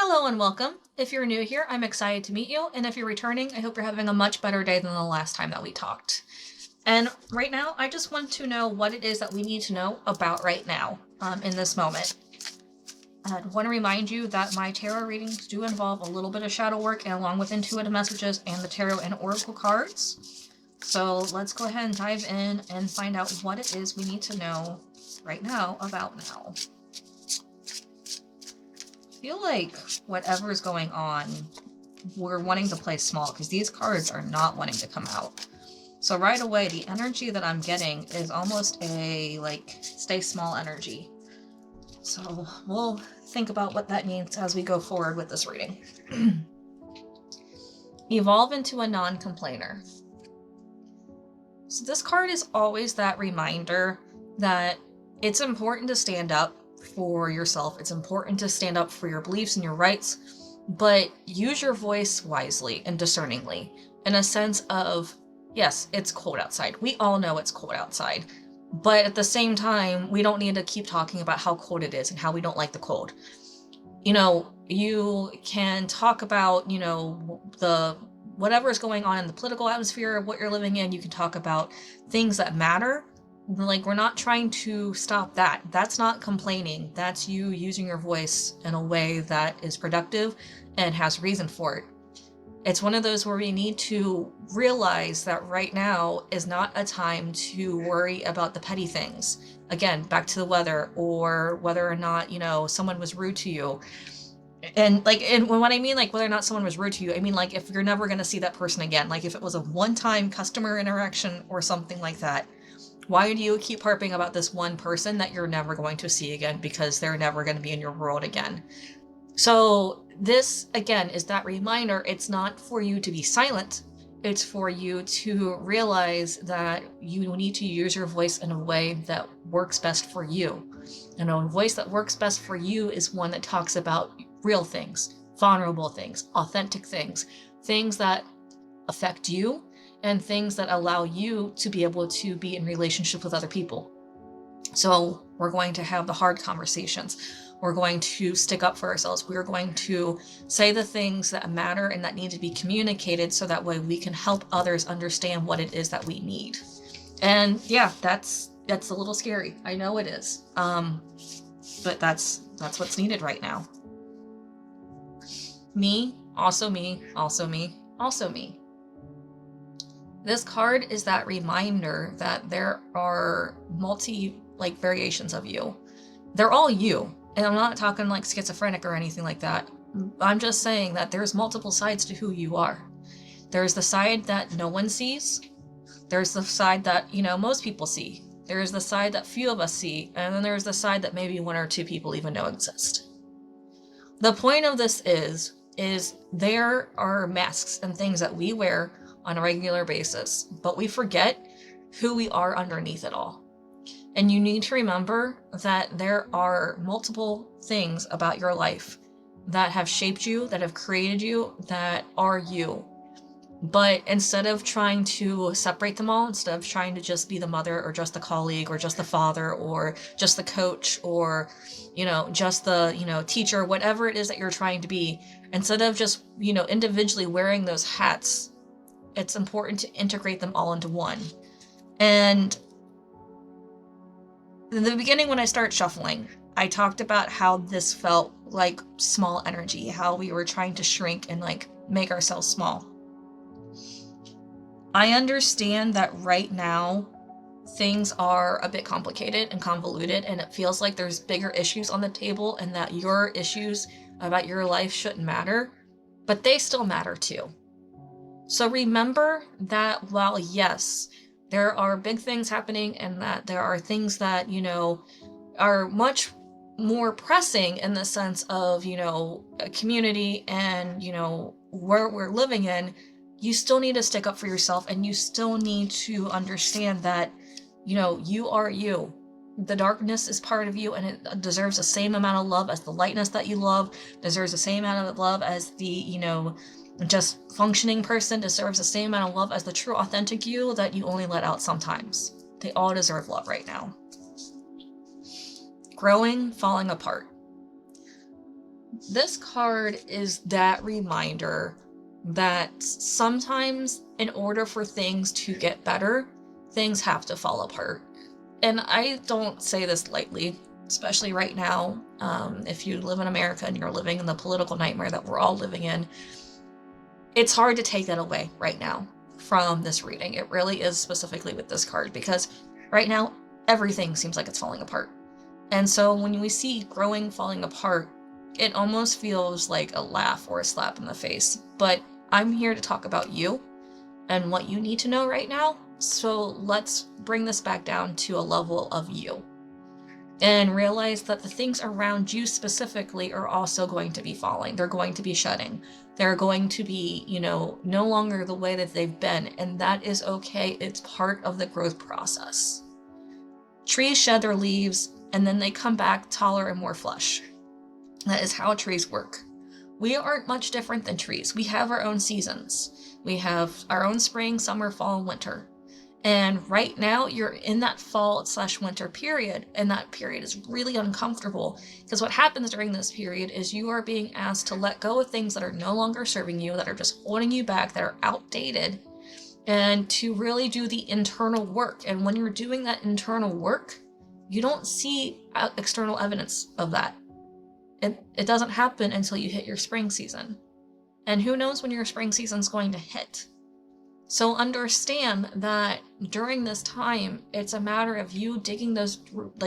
Hello and welcome. If you're new here, I'm excited to meet you, and if you're returning, I hope you're having a much better day than the last time that we talked. And right now, I just want to know what it is that we need to know about right now, in this moment. I want to remind you that my tarot readings do involve a little bit of shadow work, and along with intuitive messages and the tarot and oracle cards. So let's go ahead and dive in and find out what it is we need to know right now about now. I feel like whatever's going on, we're wanting to play small because these cards are not wanting to come out. So right away, the energy that I'm getting is almost a like stay small energy. So we'll think about what that means as we go forward with this reading. Evolve into a non-complainer. So this card is always that reminder that it's important to stand up for yourself. It's important to stand up for your beliefs and your rights, but use your voice wisely and discerningly in a sense of, yes, it's cold outside. We all know it's cold outside, but at the same time, we don't need to keep talking about how cold it is and how we don't like the cold. You know, you can talk about, the whatever is going on in the political atmosphere of what you're living in. You can talk about things that matter. Like, we're not trying to stop that. That's not complaining. That's you using your voice in a way that is productive and has reason for it. It's one of those where we need to realize that right now is not a time to worry about the petty things. Again, back to the weather or whether or not, someone was rude to you. And when I mean like whether or not someone was rude to you, I mean like if you're never going to see that person again, like if it was a one-time customer interaction or something like that. Why do you keep harping about this one person that you're never going to see again because they're never going to be in your world again? So this, again, is that reminder. It's not for you to be silent. It's for you to realize that you need to use your voice in a way that works best for you. And a voice that works best for you is one that talks about real things, vulnerable things, authentic things, things that affect you, and things that allow you to be able to be in relationship with other people. So we're going to have the hard conversations. We're going to stick up for ourselves. We're going to say the things that matter and that need to be communicated so that way we can help others understand what it is that we need. And yeah, that's a little scary. I know it is. But that's what's needed right now. Me, also me, also me, also me. This card is that reminder that there are variations of you. They're all you. And I'm not talking like schizophrenic or anything like that. I'm just saying that there's multiple sides to who you are. There's the side that no one sees. There's the side that, most people see. There's the side that few of us see. And then there's the side that maybe one or two people even know exist. The point of this is there are masks and things that we wear on a regular basis, but we forget who we are underneath it all. And you need to remember that there are multiple things about your life that have shaped you, that have created you, that are you. But instead of trying to separate them all, instead of trying to just be the mother or just the colleague or just the father or just the coach or, just the, teacher, whatever it is that you're trying to be, instead of just, individually wearing those hats, it's important to integrate them all into one. And in the beginning, when I started shuffling, I talked about how this felt like small energy, how we were trying to shrink and make ourselves small. I understand that right now things are a bit complicated and convoluted, and it feels like there's bigger issues on the table and that your issues about your life shouldn't matter, but they still matter too. So remember that while, yes, there are big things happening and that there are things that, are much more pressing in the sense of, a community and, where we're living in, you still need to stick up for yourself and you still need to understand that, you are you. The darkness is part of you and it deserves the same amount of love as the lightness that you love, deserves the same amount of love as the, just functioning person deserves the same amount of love as the true authentic you that you only let out sometimes. They all deserve love right now. Growing, falling apart. This card is that reminder that sometimes in order for things to get better, things have to fall apart. And I don't say this lightly, especially right now. If you live in America and you're living in the political nightmare that we're all living in, it's hard to take that away right now from this reading. It really is, specifically with this card, because right now everything seems like it's falling apart. And so when we see growing falling apart, it almost feels like a laugh or a slap in the face. But I'm here to talk about you and what you need to know right now. So let's bring this back down to a level of you and realize that the things around you specifically are also going to be falling. They're going to be shedding. They're going to be, no longer the way that they've been. And that is okay. It's part of the growth process. Trees shed their leaves and then they come back taller and more flush. That is how trees work. We aren't much different than trees. We have our own seasons. We have our own spring, summer, fall, and winter. And right now you're in that fall/winter period, and that period is really uncomfortable because what happens during this period is you are being asked to let go of things that are no longer serving you, that are just holding you back, that are outdated, and to really do the internal work. And when you're doing that internal work, you don't see external evidence of that. It doesn't happen until you hit your spring season. And who knows when your spring season's going to hit. So understand that during this time, it's a matter of you digging those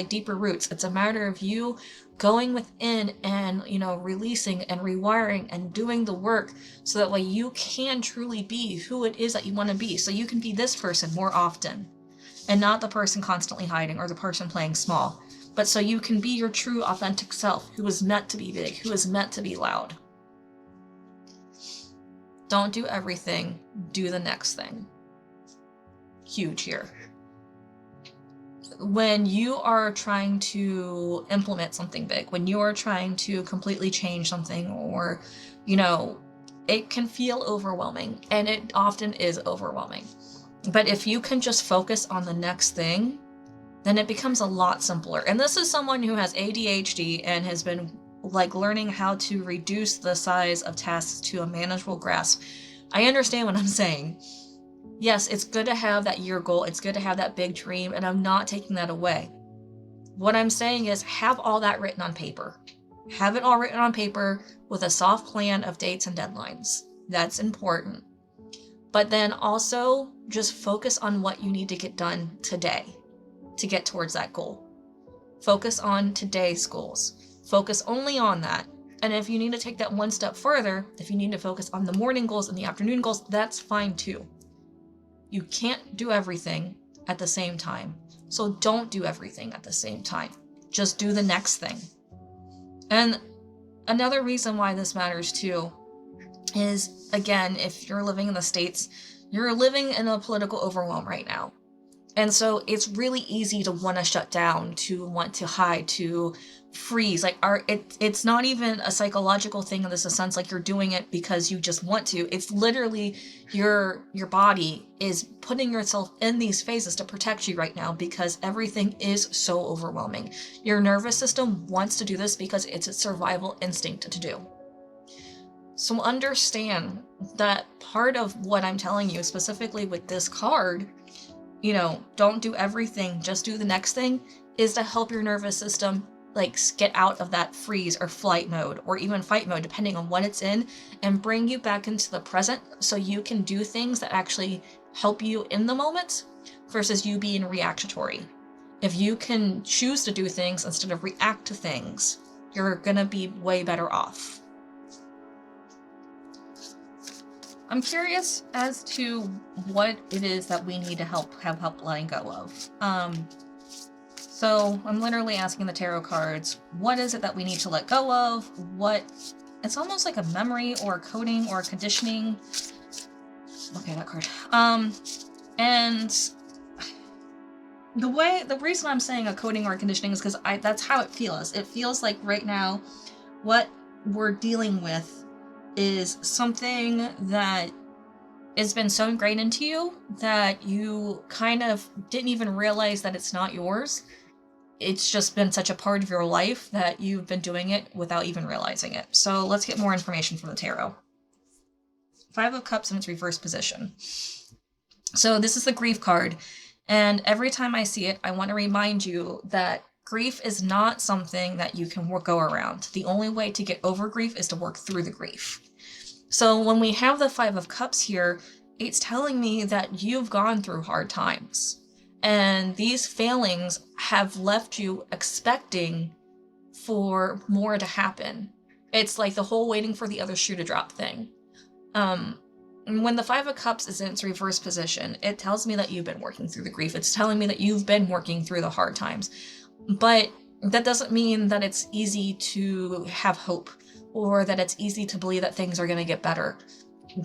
deeper roots. It's a matter of you going within and, releasing and rewiring and doing the work so that way you can truly be who it is that you want to be. So you can be this person more often and not the person constantly hiding or the person playing small. But so you can be your true authentic self who is meant to be big, who is meant to be loud. Don't do everything, do the next thing. Huge here. When you are trying to implement something big, when you are trying to completely change something, or, it can feel overwhelming, and it often is overwhelming. But if you can just focus on the next thing, then it becomes a lot simpler. And this is someone who has ADHD and has been learning how to reduce the size of tasks to a manageable grasp. I understand what I'm saying. Yes, it's good to have that year goal. It's good to have that big dream, and I'm not taking that away. What I'm saying is have all that written on paper. Have it all written on paper with a soft plan of dates and deadlines. That's important. But then also just focus on what you need to get done today to get towards that goal. Focus on today's goals. Focus only on that. And if you need to take that one step further, if you need to focus on the morning goals and the afternoon goals, that's fine too. You can't do everything at the same time. So don't do everything at the same time. Just do the next thing. And another reason why this matters too is, again, if you're living in the States, you're living in a political overwhelm right now. And so it's really easy to want to shut down, to want to hide, to freeze. It's not even a psychological thing in this sense, you're doing it because you just want to. It's literally your body is putting yourself in these phases to protect you right now because everything is so overwhelming. Your nervous system wants to do this because it's a survival instinct to do. So understand that part of what I'm telling you, specifically with this card, don't do everything, just do the next thing, is to help your nervous system get out of that freeze or flight mode, or even fight mode, depending on what it's in, and bring you back into the present so you can do things that actually help you in the moment versus you being reactionary. If you can choose to do things instead of react to things, you're gonna be way better off. I'm curious as to what it is that we need to have help letting go of. So I'm literally asking the tarot cards, what is it that we need to let go of? It's almost like a memory or a coding or a conditioning. Okay, that card. And the reason I'm saying a coding or a conditioning is because that's how it feels. It feels like right now, what we're dealing with is something that has been so ingrained into you that you kind of didn't even realize that it's not yours. it's just been such a part of your life that you've been doing it without even realizing it. So let's get more information from the tarot. Five of Cups in its reverse position. So this is the grief card. And every time I see it, I want to remind you that grief is not something that you can go around. The only way to get over grief is to work through the grief. So when we have the Five of Cups here, it's telling me that you've gone through hard times. And these failings have left you expecting for more to happen. It's like the whole waiting for the other shoe to drop thing. When the Five of Cups is in its reverse position, it tells me that you've been working through the grief. It's telling me that you've been working through the hard times. But that doesn't mean that it's easy to have hope or that it's easy to believe that things are going to get better.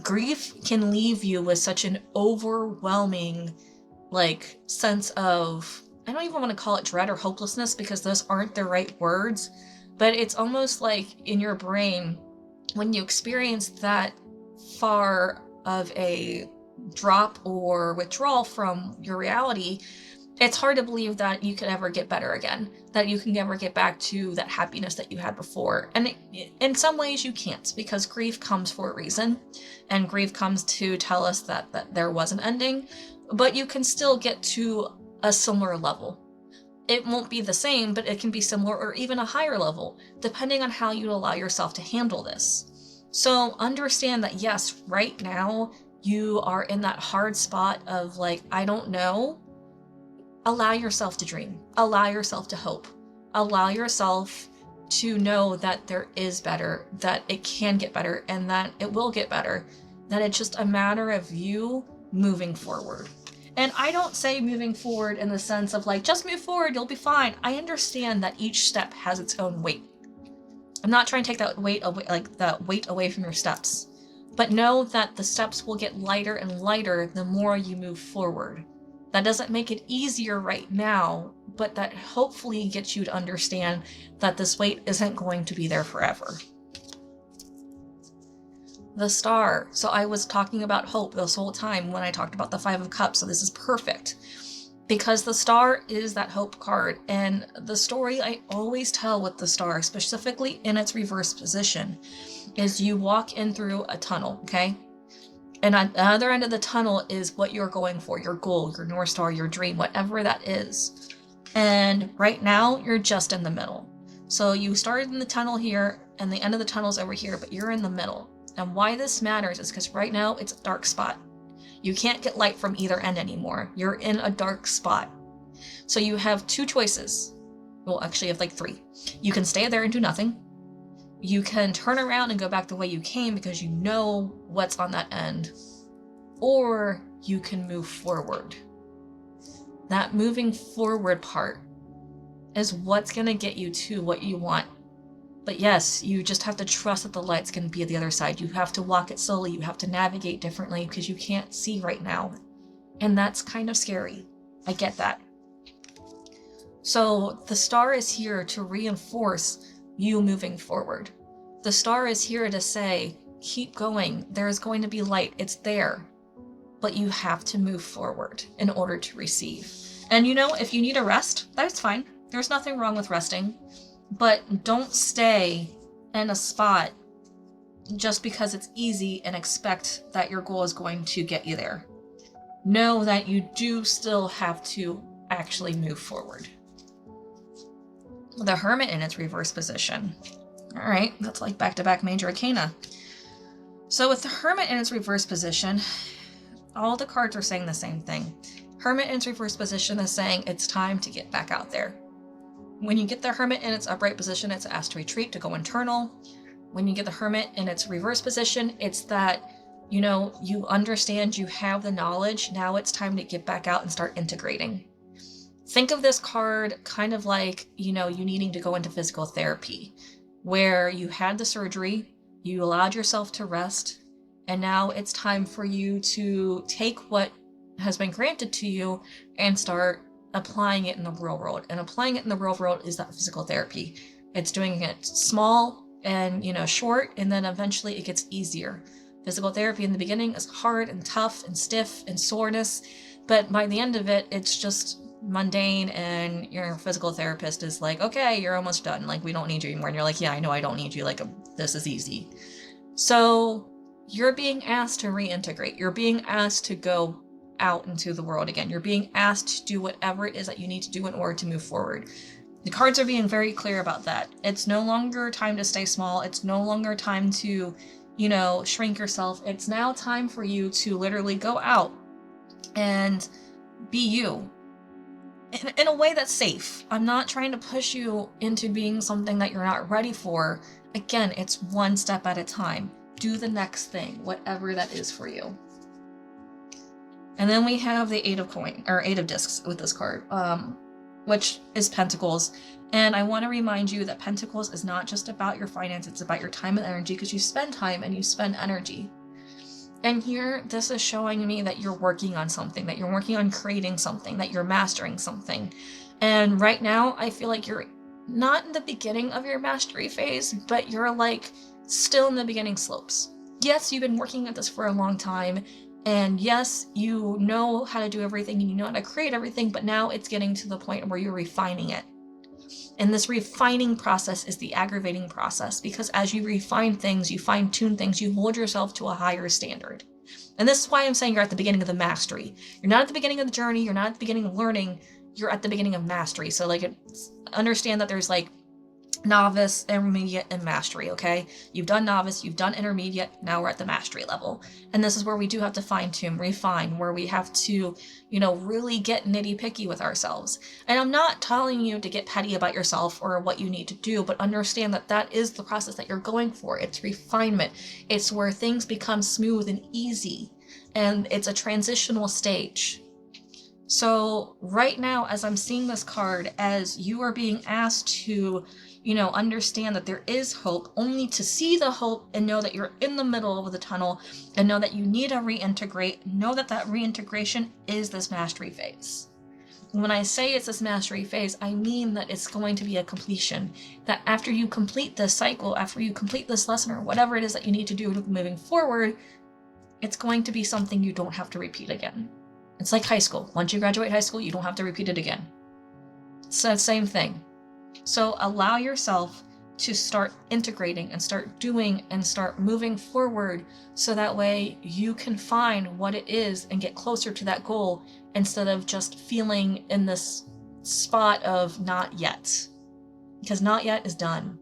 Grief can leave you with such an overwhelming, like, sense of, I don't even want to call it dread or hopelessness because those aren't the right words, but it's almost like in your brain, when you experience that far of a drop or withdrawal from your reality, it's hard to believe that you could ever get better again, that you can ever get back to that happiness that you had before. And in some ways you can't, because grief comes for a reason, and grief comes to tell us that there was an ending, but you can still get to a similar level. It won't be the same, but it can be similar or even a higher level, depending on how you allow yourself to handle this. So understand that yes, right now you are in that hard spot of like, I don't know. Allow yourself to dream. Allow yourself to hope. Allow yourself to know that there is better, that it can get better, and that it will get better. That it's just a matter of you moving forward. And I don't say moving forward in the sense of like, just move forward, you'll be fine. I understand that each step has its own weight. I'm not trying to take that weight away, like that weight away from your steps, but know that the steps will get lighter and lighter the more you move forward. That doesn't make it easier right now, but that hopefully gets you to understand that this weight isn't going to be there forever. The Star. So I was talking about hope this whole time when I talked about the Five of Cups, so this is perfect. Because the Star is that hope card, and the story I always tell with the Star, specifically in its reverse position, is you walk in through a tunnel, okay? And on the other end of the tunnel is what you're going for, your goal, your North Star, your dream, whatever that is. And right now, you're just in the middle. So you started in the tunnel here, and the end of the tunnel's over here, but you're in the middle. And why this matters is because right now, it's a dark spot. You can't get light from either end anymore. You're in a dark spot. So you have two choices. Well, actually, you have like three. You can stay there and do nothing. You can turn around and go back the way you came because you know what's on that end. Or you can move forward. That moving forward part is what's going to get you to what you want. But yes, you just have to trust that the light's going to be at the other side. You have to walk it slowly. You have to navigate differently because you can't see right now. And that's kind of scary. I get that. So the Star is here to reinforce you moving forward. The Star is here to say, keep going. There is going to be light. It's there. But you have to move forward in order to receive. And you know, if you need a rest, that's fine. There's nothing wrong with resting. But don't stay in a spot just because it's easy and expect that your goal is going to get you there. Know that you do still have to actually move forward. The Hermit in its reverse position. All right, that's like back-to-back major arcana. So with the Hermit in its reverse position, all the cards are saying the same thing. Hermit in its reverse position is saying it's time to get back out there. When you get the Hermit in its upright position, it's asked to retreat, to go internal. When you get the Hermit in its reverse position, it's that, you know, you understand, you have the knowledge, now it's time to get back out and start integrating. Think of this card kind of like, you know, you needing to go into physical therapy, where you had the surgery, you allowed yourself to rest, and now it's time for you to take what has been granted to you and start applying it in the real world. And applying it in the real world is that physical therapy. It's doing it small and, you know, short, and then eventually it gets easier. Physical therapy in the beginning is hard and tough and stiff and soreness, but by the end of it, it's just mundane and your physical therapist is like, okay, you're almost done. Like, we don't need you anymore. And you're like, yeah, I know I don't need you. Like, this is easy. So you're being asked to reintegrate. You're being asked to go out into the world again. You're being asked to do whatever it is that you need to do in order to move forward. The cards are being very clear about that. It's no longer time to stay small. It's no longer time to, shrink yourself. It's now time for you to literally go out and be you in a way that's safe. I'm not trying to push you into being something that you're not ready for. Again, it's one step at a time. Do the next thing, whatever that is for you. And then we have the Eight of Discs with this card, which is Pentacles. And I want to remind you that Pentacles is not just about your finances, it's about your time and energy, because you spend time and you spend energy. And here, this is showing me that you're working on something, that you're working on creating something, that you're mastering something. And right now, I feel like you're not in the beginning of your mastery phase, but you're like still in the beginning slopes. Yes, you've been working at this for a long time. And yes, you know how to do everything and you know how to create everything, but now it's getting to the point where you're refining it. And this refining process is the aggravating process, because as you refine things, you fine-tune things, you hold yourself to a higher standard. And this is why I'm saying you're at the beginning of the mastery. You're not at the beginning of the journey, you're not at the beginning of learning, you're at the beginning of mastery. So understand that there's novice, intermediate, and mastery, okay? You've done novice, you've done intermediate, now we're at the mastery level. And this is where we do have to fine-tune, refine, where we have to, really get nitty-picky with ourselves. And I'm not telling you to get petty about yourself or what you need to do, but understand that that is the process that you're going for. It's refinement. It's where things become smooth and easy, and it's a transitional stage. So right now, as I'm seeing this card, as you are being asked to understand that there is hope, only to see the hope and know that you're in the middle of the tunnel, and know that you need to reintegrate, know that that reintegration is this mastery phase. When I say it's this mastery phase, I mean that it's going to be a completion, that after you complete this cycle, after you complete this lesson, or whatever it is that you need to do moving forward, it's going to be something you don't have to repeat again. It's like high school. Once you graduate high school, you don't have to repeat it again. It's the same thing. So allow yourself to start integrating and start doing and start moving forward, so that way you can find what it is and get closer to that goal, instead of just feeling in this spot of not yet. Because not yet is done.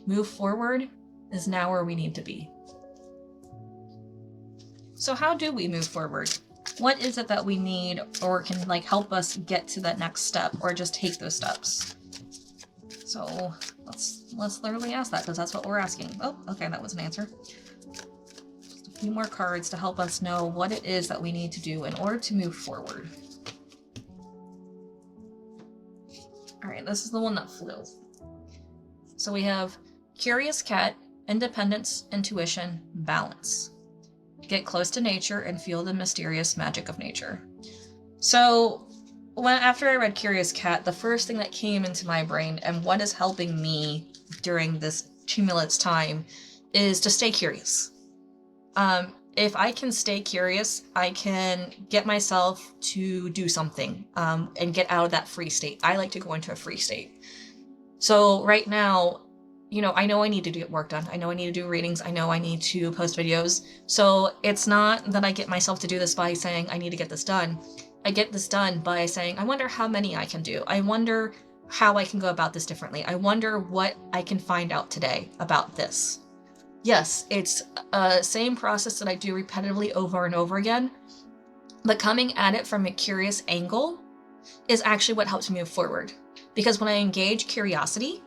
Move forward is now where we need to be. So how do we move forward? What is it that we need or can help us get to that next step, or just take those steps? So let's literally ask that, because that's what we're asking. Oh, okay, that was an answer. Just a few more cards to help us know what it is that we need to do in order to move forward. All right, this is the one that flew. So we have Curious Cat, Independence, Intuition, Balance. Get close to nature and feel the mysterious magic of nature. So after I read Curious Cat, the first thing that came into my brain, and what is helping me during this tumultuous time, is to stay curious. If I can stay curious, I can get myself to do something, and get out of that free state. I like to go into a free state. So right now, I know I need to get work done. I know I need to do readings. I know I need to post videos. So it's not that I get myself to do this by saying I need to get this done. I get this done by saying, I wonder how many I can do. I wonder how I can go about this differently. I wonder what I can find out today about this. Yes, it's a same process that I do repetitively over and over again, but coming at it from a curious angle is actually what helps me move forward. Because when I engage curiosity,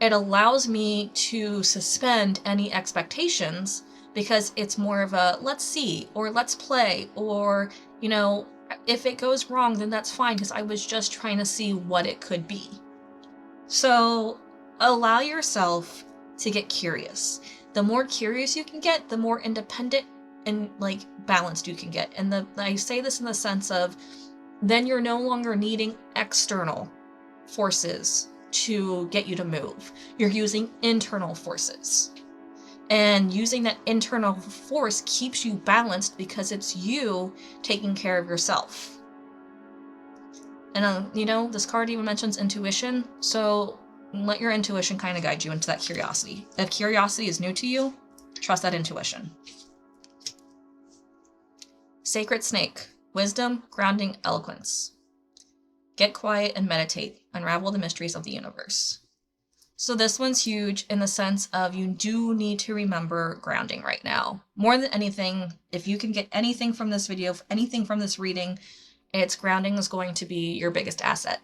it allows me to suspend any expectations, because it's more of a let's see, or let's play, or, if it goes wrong, then that's fine, because I was just trying to see what it could be. So allow yourself to get curious. The more curious you can get, the more independent and balanced you can get. And I say this in the sense of, then you're no longer needing external forces to get you to move. You're using internal forces. And using that internal force keeps you balanced, because it's you taking care of yourself. And you know, this card even mentions intuition, so let your intuition kind of guide you into that curiosity. If curiosity is new to you, trust that intuition. Sacred Snake, wisdom, grounding, eloquence. Get quiet and meditate, unravel the mysteries of the universe. So this one's huge in the sense of you do need to remember grounding right now. More than anything, if you can get anything from this video, anything from this reading, it's grounding is going to be your biggest asset.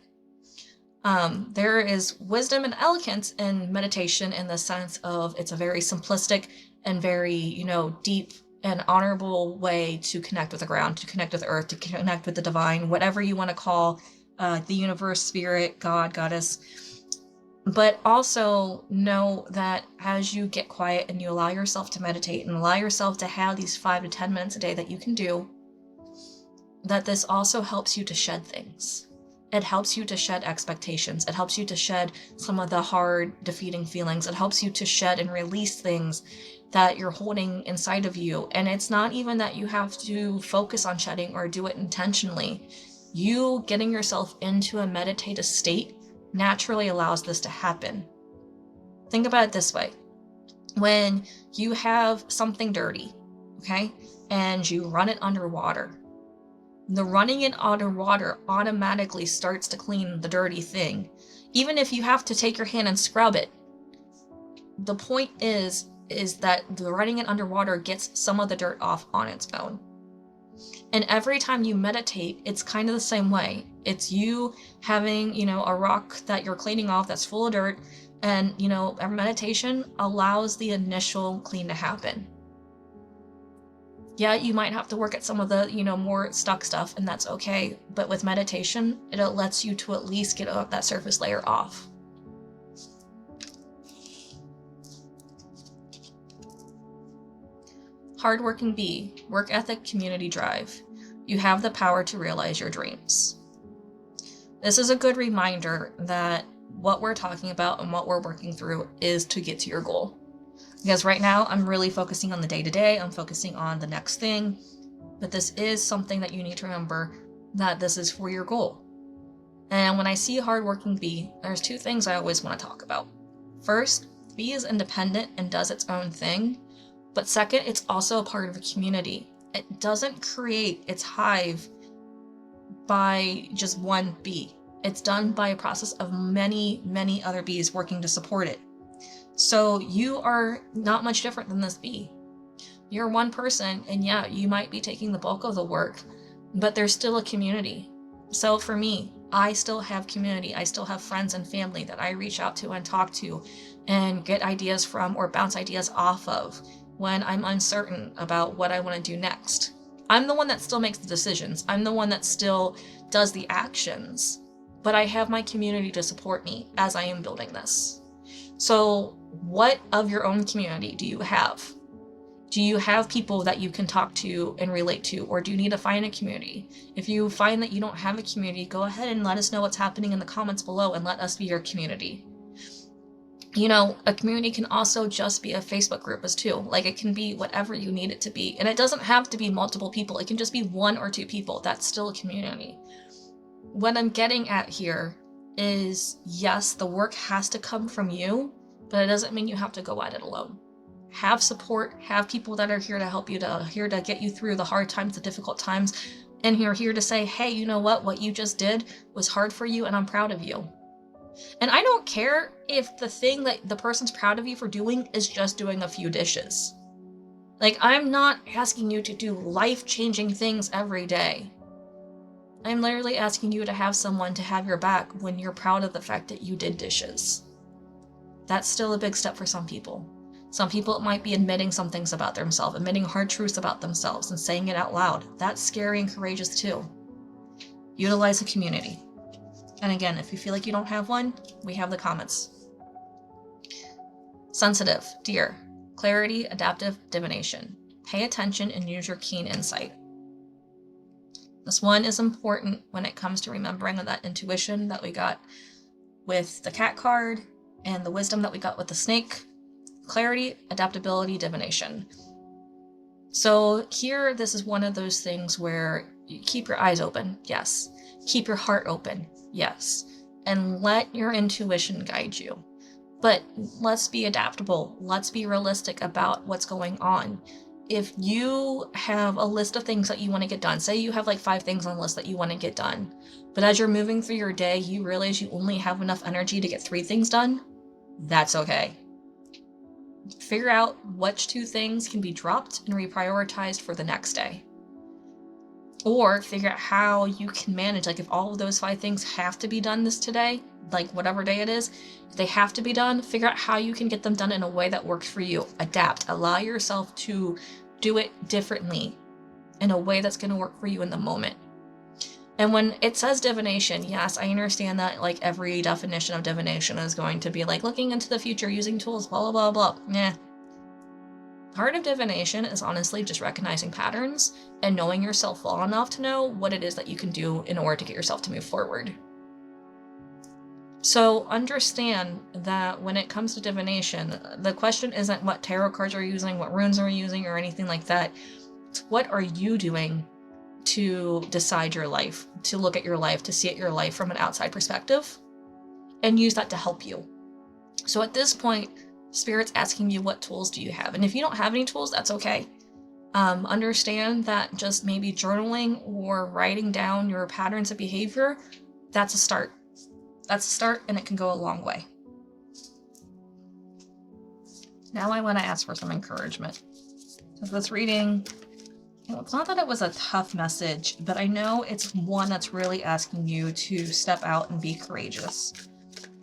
There is wisdom and eloquence in meditation in the sense of it's a very simplistic and very, you know, deep and honorable way to connect with the ground, to connect with earth, to connect with the divine, whatever you want to call the universe, spirit, God, goddess. But also know that as you get quiet and you allow yourself to meditate and allow yourself to have these 5 to 10 minutes a day that you can do, that this also helps you to shed things. It helps you to shed expectations. It helps you to shed some of the hard, defeating feelings. It helps you to shed and release things that you're holding inside of you. And it's not even that you have to focus on shedding or do it intentionally. You getting yourself into a meditative state naturally allows this to happen. Think about it this way. When you have something dirty, okay, and you run it underwater, the running it underwater automatically starts to clean the dirty thing. Even if you have to take your hand and scrub it, the point is that the running it underwater gets some of the dirt off on its own. And every time you meditate, it's kind of the same way. It's you having, you know, a rock that you're cleaning off that's full of dirt, and, you know, our meditation allows the initial clean to happen. Yeah, you might have to work at some of the, you know, more stuck stuff, and that's okay. But with meditation, it lets you to at least get that surface layer off. Hardworking bee, work ethic, community drive. You have the power to realize your dreams. This is a good reminder that what we're talking about and what we're working through is to get to your goal. Because right now I'm really focusing on the day-to-day, I'm focusing on the next thing, but this is something that you need to remember that this is for your goal. And when I see a hardworking bee, there's 2 things I always want to talk about. First, bee is independent and does its own thing, but second, it's also a part of a community. It doesn't create its hive by just one bee. It's done by a process of many, many other bees working to support it. So you are not much different than this bee. You're one person, and yeah, you might be taking the bulk of the work, but there's still a community. So for me, I still have community. I still have friends and family that I reach out to and talk to and get ideas from or bounce ideas off of when I'm uncertain about what I want to do next. I'm the one that still makes the decisions. I'm the one that still does the actions, but I have my community to support me as I am building this. So what of your own community do you have? Do you have people that you can talk to and relate to, or do you need to find a community? If you find that you don't have a community, go ahead and let us know what's happening in the comments below and let us be your community. You know, a community can also just be a Facebook group as too. Like, it can be whatever you need it to be. And it doesn't have to be multiple people. It can just be 1 or 2 people. That's still a community. What I'm getting at here is, yes, the work has to come from you, but it doesn't mean you have to go at it alone. Have support, have people that are here to help you, here to get you through the hard times, the difficult times, and you're here to say, hey, you know what you just did was hard for you and I'm proud of you. And I don't care if the thing that the person's proud of you for doing is just doing a few dishes. Like, I'm not asking you to do life-changing things every day. I'm literally asking you to have someone to have your back when you're proud of the fact that you did dishes. That's still a big step for some people. Some people, it might be admitting some things about themselves, admitting hard truths about themselves and saying it out loud. That's scary and courageous too. Utilize a community. And again, if you feel like you don't have one, we have the comments. Sensitive, dear, clarity, adaptive, divination. Pay attention and use your keen insight. This one is important when it comes to remembering that intuition that we got with the cat card and the wisdom that we got with the snake. Clarity, adaptability, divination. So here, this is one of those things where you keep your eyes open, yes. Keep your heart open, yes, and let your intuition guide you. But let's be adaptable. Let's be realistic about what's going on. If you have a list of things that you want to get done, say you have like 5 things on the list that you want to get done, but as you're moving through your day, you realize you only have enough energy to get 3 things done, that's okay. Figure out which 2 things can be dropped and reprioritized for the next day. Or figure out how you can manage, like if all of those 5 things have to be done this today, like whatever day it is, if they have to be done, figure out how you can get them done in a way that works for you. Adapt, allow yourself to do it differently in a way that's going to work for you in the moment. And when it says divination, yes, I understand that like every definition of divination is going to be like looking into the future using tools, blah, blah, blah, blah. Nah. Part of divination is honestly just recognizing patterns and knowing yourself well enough to know what it is that you can do in order to get yourself to move forward. So understand that when it comes to divination, the question isn't what tarot cards are using, what runes are using, or anything like that. It's what are you doing to decide your life, to look at your life, to see at your life from an outside perspective, and use that to help you. So at this point, Spirit's asking you, what tools do you have? And if you don't have any tools, that's okay. Understand that just maybe journaling or writing down your patterns of behavior, that's a start. That's a start, and it can go a long way. Now I want to ask for some encouragement. So this reading, it's not that it was a tough message, but I know it's one that's really asking you to step out and be courageous.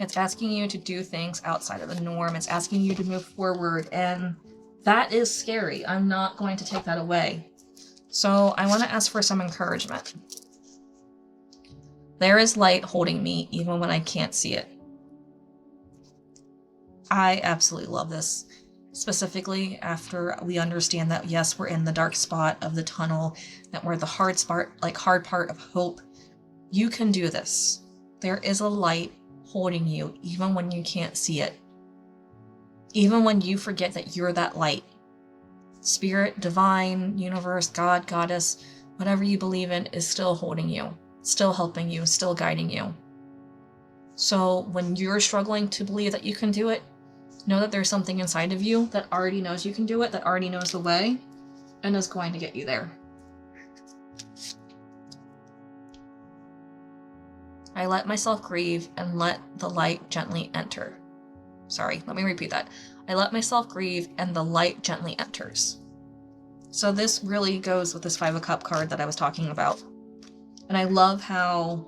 It's asking you to do things outside of the norm. It's asking you to move forward, and that is scary. I'm not going to take that away. So I want to ask for some encouragement. There is light holding me even when I can't see it. I absolutely love this, specifically after we understand that, yes, we're in the dark spot of the tunnel, that we're the hard part of hope. You can do this. There is a light holding you even when you can't see it. Even when you forget that you're that light. Spirit, divine, universe, God, goddess, whatever you believe in is still holding you, still helping you, still guiding you. So when you're struggling to believe that you can do it, know that there's something inside of you that already knows you can do it, that already knows the way, and is going to get you there. I let myself grieve and let the light gently enter. Sorry, let me repeat that. I let myself grieve and the light gently enters. So this really goes with this 5 of Cups card that I was talking about. And I love how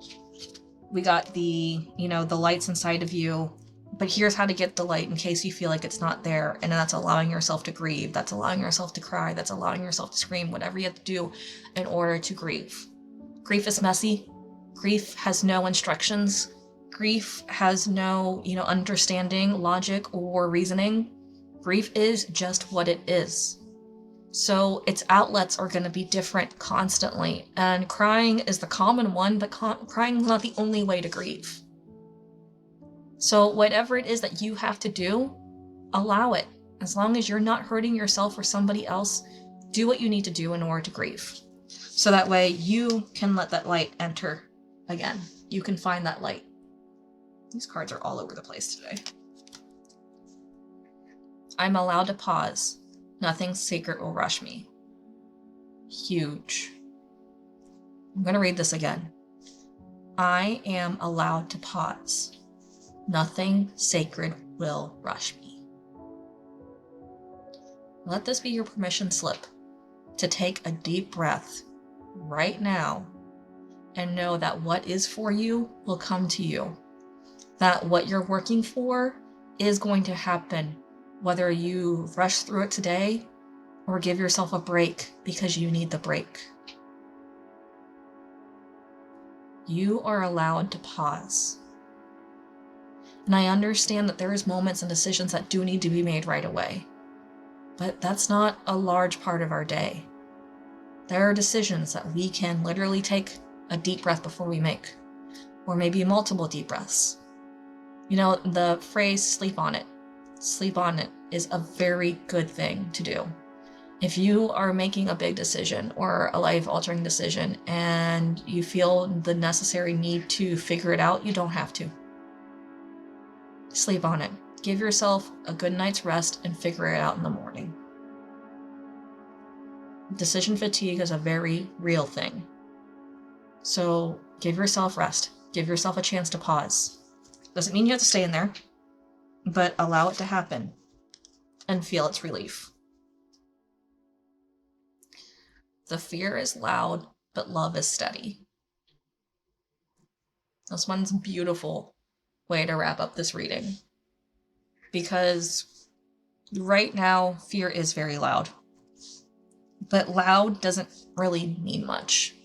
we got the lights inside of you, but here's how to get the light in case you feel like it's not there. And that's allowing yourself to grieve. That's allowing yourself to cry. That's allowing yourself to scream, whatever you have to do in order to grieve. Grief is messy. Grief has no instructions. Grief has no, understanding, logic, or reasoning. Grief is just what it is. So its outlets are going to be different constantly. And crying is the common one, but crying is not the only way to grieve. So whatever it is that you have to do, allow it. As long as you're not hurting yourself or somebody else, do what you need to do in order to grieve. So that way you can let that light enter again. You can find that light. These cards are all over the place today. I'm allowed to pause. Nothing sacred will rush me. Huge. I'm going to read this again. I am allowed to pause. Nothing sacred will rush me. Let this be your permission slip to take a deep breath right now and know that what is for you will come to you. That what you're working for is going to happen, whether you rush through it today or give yourself a break because you need the break. You are allowed to pause. And I understand that there is moments and decisions that do need to be made right away, but that's not a large part of our day. There are decisions that we can literally take a deep breath before we make, or maybe multiple deep breaths. The phrase sleep on it is a very good thing to do. If you are making a big decision or a life-altering decision and you feel the necessary need to figure it out, you don't have to. Sleep on it. Give yourself a good night's rest and figure it out in the morning. Decision fatigue is a very real thing. So give yourself rest. Give yourself a chance to pause. Doesn't mean you have to stay in there, but allow it to happen and feel its relief. The fear is loud, but love is steady. This one's a beautiful way to wrap up this reading, because right now fear is very loud, but loud doesn't really mean much.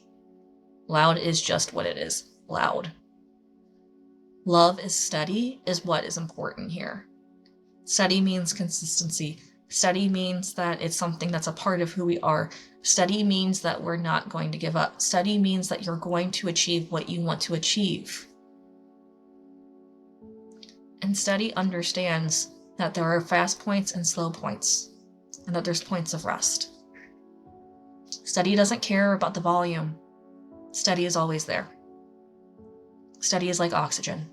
Loud is just what it is, loud. Love is steady is what is important here. Steady means consistency. Steady means that it's something that's a part of who we are. Steady means that we're not going to give up. Steady means that you're going to achieve what you want to achieve. And steady understands that there are fast points and slow points, and that there's points of rest. Steady doesn't care about the volume. Steady is always there. Steady is like oxygen.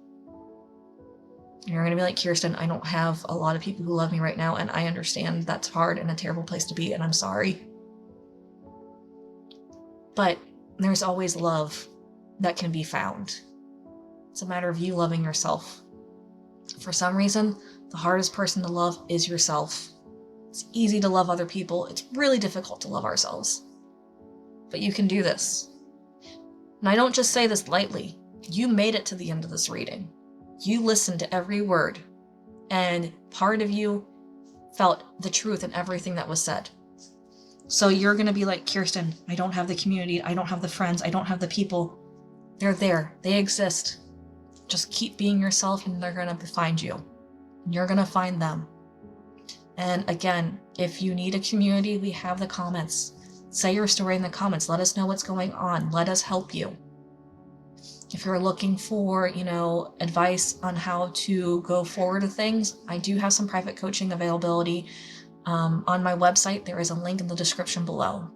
You're going to be like, Kirsten, I don't have a lot of people who love me right now, and I understand that's hard and a terrible place to be, and I'm sorry. But there's always love that can be found. It's a matter of you loving yourself. For some reason, the hardest person to love is yourself. It's easy to love other people. It's really difficult to love ourselves. But you can do this. And I don't just say this lightly. You made it to the end of this reading. You listened to every word, and part of you felt the truth in everything that was said. So you're going to be like, Kirsten, I don't have the community, I don't have the friends, I don't have the people. They're there. They exist. Just keep being yourself, and they're going to find you. And you're going to find them. And again, if you need a community, we have the comments. Say your story in the comments. Let us know what's going on. Let us help you. If you're looking for, advice on how to go forward with things, I do have some private coaching availability. On my website, there is a link in the description below.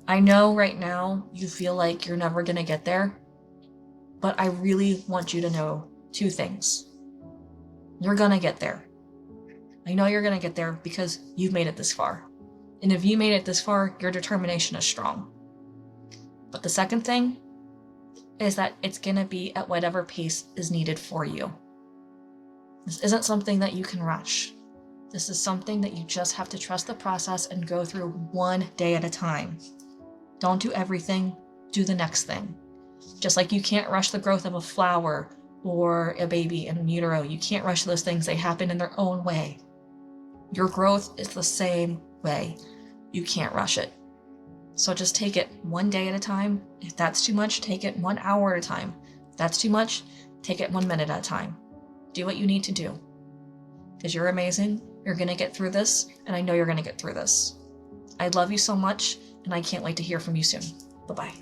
I know right now you feel like you're never going to get there, but I really want you to know two things. You're going to get there. I know you're going to get there because you've made it this far. And if you made it this far, your determination is strong. But the second thing is that it's going to be at whatever pace is needed for you. This isn't something that you can rush. This is something that you just have to trust the process and go through one day at a time. Don't do everything, do the next thing. Just like you can't rush the growth of a flower or a baby in utero, you can't rush those things. They happen in their own way. Your growth is the same way. You can't rush it. So just take it one day at a time. If that's too much, take it 1 hour at a time. If that's too much, take it 1 minute at a time. Do what you need to do. Because you're amazing. You're going to get through this, and I know you're going to get through this. I love you so much, and I can't wait to hear from you soon. Bye-bye.